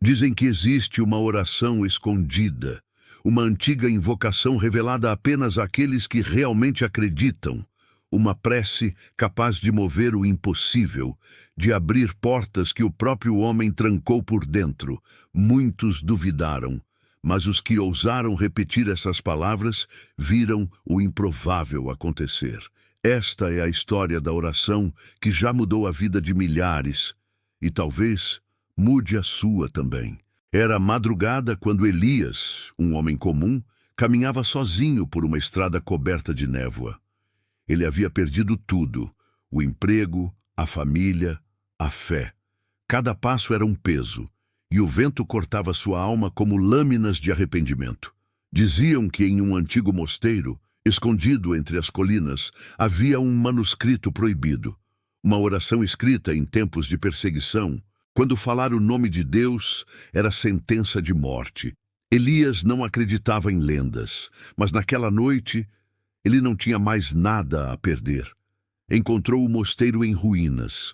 Dizem que existe uma oração escondida, uma antiga invocação revelada apenas àqueles que realmente acreditam, uma prece capaz de mover o impossível, de abrir portas que o próprio homem trancou por dentro. Muitos duvidaram, mas os que ousaram repetir essas palavras viram o improvável acontecer. Esta é a história da oração que já mudou a vida de milhares, e talvez mude a sua também. Era madrugada quando Elias, um homem comum, caminhava sozinho por uma estrada coberta de névoa. Ele havia perdido tudo: o emprego, a família, a fé. Cada passo era um peso, e o vento cortava sua alma como lâminas de arrependimento. Diziam que em um antigo mosteiro, escondido entre as colinas, havia um manuscrito proibido, uma oração escrita em tempos de perseguição. Quando falar o nome de Deus, era sentença de morte. Elias não acreditava em lendas, mas naquela noite ele não tinha mais nada a perder. Encontrou o mosteiro em ruínas.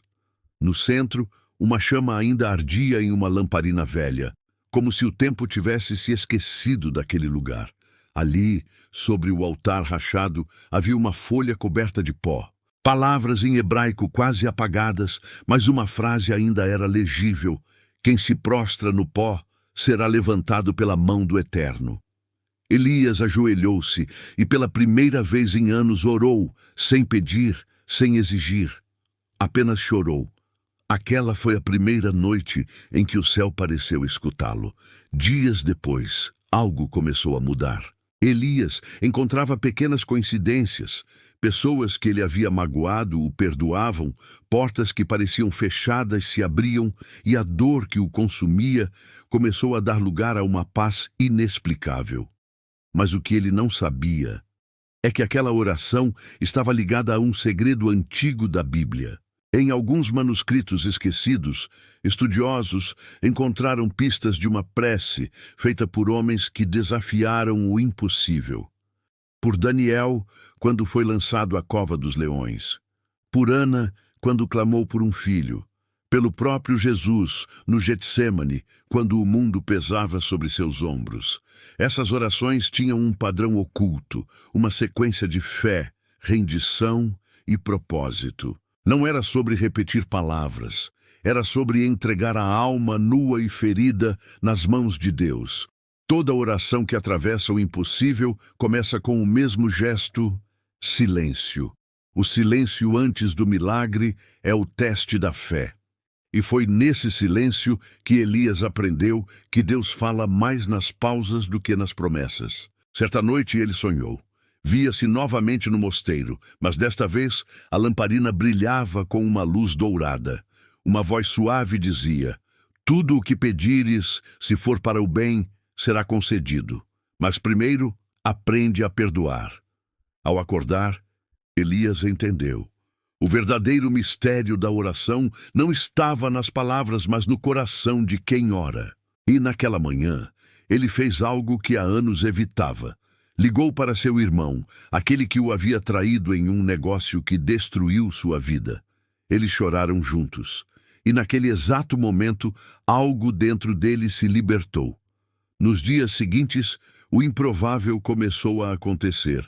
No centro, uma chama ainda ardia em uma lamparina velha, como se o tempo tivesse se esquecido daquele lugar. Ali, sobre o altar rachado, havia uma folha coberta de pó. Palavras em hebraico quase apagadas, mas uma frase ainda era legível: quem se prostra no pó será levantado pela mão do Eterno. Elias ajoelhou-se e pela primeira vez em anos orou, sem pedir, sem exigir. Apenas chorou. Aquela foi a primeira noite em que o céu pareceu escutá-lo. Dias depois, algo começou a mudar. Elias encontrava pequenas coincidências. Pessoas que ele havia magoado o perdoavam, portas que pareciam fechadas se abriam, e a dor que o consumia começou a dar lugar a uma paz inexplicável. Mas o que ele não sabia é que aquela oração estava ligada a um segredo antigo da Bíblia. Em alguns manuscritos esquecidos, estudiosos encontraram pistas de uma prece feita por homens que desafiaram o impossível. Por Daniel, quando foi lançado à cova dos leões. Por Ana, quando clamou por um filho. Pelo próprio Jesus, no Getsêmani, quando o mundo pesava sobre seus ombros. Essas orações tinham um padrão oculto, uma sequência de fé, rendição e propósito. Não era sobre repetir palavras, era sobre entregar a alma nua e ferida nas mãos de Deus. Toda oração que atravessa o impossível começa com o mesmo gesto: silêncio. O silêncio antes do milagre é o teste da fé. E foi nesse silêncio que Elias aprendeu que Deus fala mais nas pausas do que nas promessas. Certa noite ele sonhou. Via-se novamente no mosteiro, mas desta vez a lamparina brilhava com uma luz dourada. Uma voz suave dizia: tudo o que pedires, se for para o bem, será concedido. Mas primeiro, aprende a perdoar. Ao acordar, Elias entendeu. O verdadeiro mistério da oração não estava nas palavras, mas no coração de quem ora. E naquela manhã, ele fez algo que há anos evitava. Ligou para seu irmão, aquele que o havia traído em um negócio que destruiu sua vida. Eles choraram juntos. E naquele exato momento, algo dentro dele se libertou. Nos dias seguintes, o improvável começou a acontecer.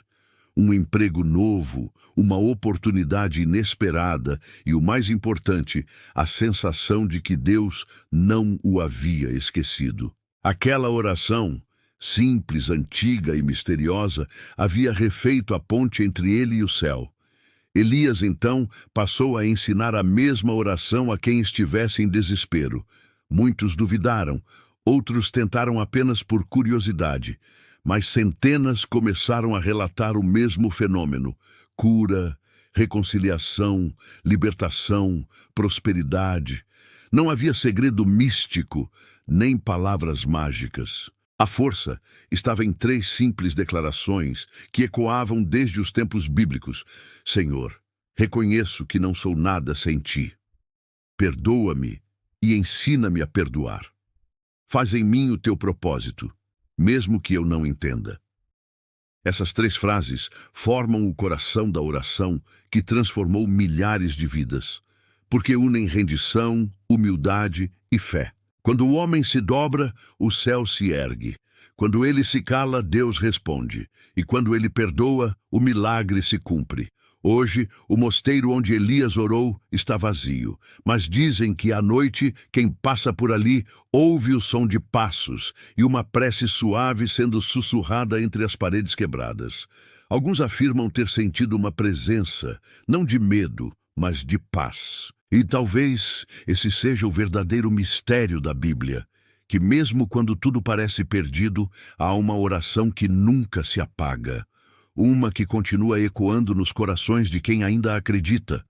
Um emprego novo, uma oportunidade inesperada e, o mais importante, a sensação de que Deus não o havia esquecido. Aquela oração, simples, antiga e misteriosa, havia refeito a ponte entre ele e o céu. Elias, então, passou a ensinar a mesma oração a quem estivesse em desespero. Muitos duvidaram, outros tentaram apenas por curiosidade, mas centenas começaram a relatar o mesmo fenômeno: cura, reconciliação, libertação, prosperidade. Não havia segredo místico, nem palavras mágicas. A força estava em 3 simples declarações que ecoavam desde os tempos bíblicos: Senhor, reconheço que não sou nada sem ti. Perdoa-me e ensina-me a perdoar. Faz em mim o teu propósito, mesmo que eu não entenda. Essas 3 frases formam o coração da oração que transformou milhares de vidas, porque unem rendição, humildade e fé. Quando o homem se dobra, o céu se ergue. Quando ele se cala, Deus responde. E quando ele perdoa, o milagre se cumpre. Hoje, o mosteiro onde Elias orou está vazio, mas dizem que à noite, quem passa por ali ouve o som de passos e uma prece suave sendo sussurrada entre as paredes quebradas. Alguns afirmam ter sentido uma presença, não de medo, mas de paz. E talvez esse seja o verdadeiro mistério da Bíblia, que mesmo quando tudo parece perdido, há uma oração que nunca se apaga. Uma que continua ecoando nos corações de quem ainda acredita.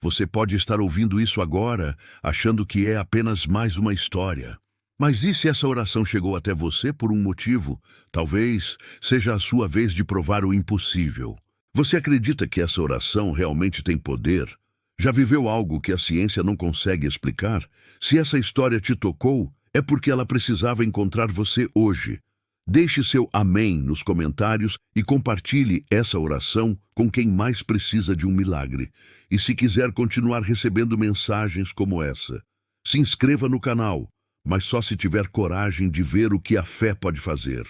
Você pode estar ouvindo isso agora, achando que é apenas mais uma história. Mas e se essa oração chegou até você por um motivo? Talvez seja a sua vez de provar o impossível. Você acredita que essa oração realmente tem poder? Já viveu algo que a ciência não consegue explicar? Se essa história te tocou, é porque ela precisava encontrar você hoje. Deixe seu amém nos comentários e compartilhe essa oração com quem mais precisa de um milagre. E se quiser continuar recebendo mensagens como essa, se inscreva no canal, mas só se tiver coragem de ver o que a fé pode fazer.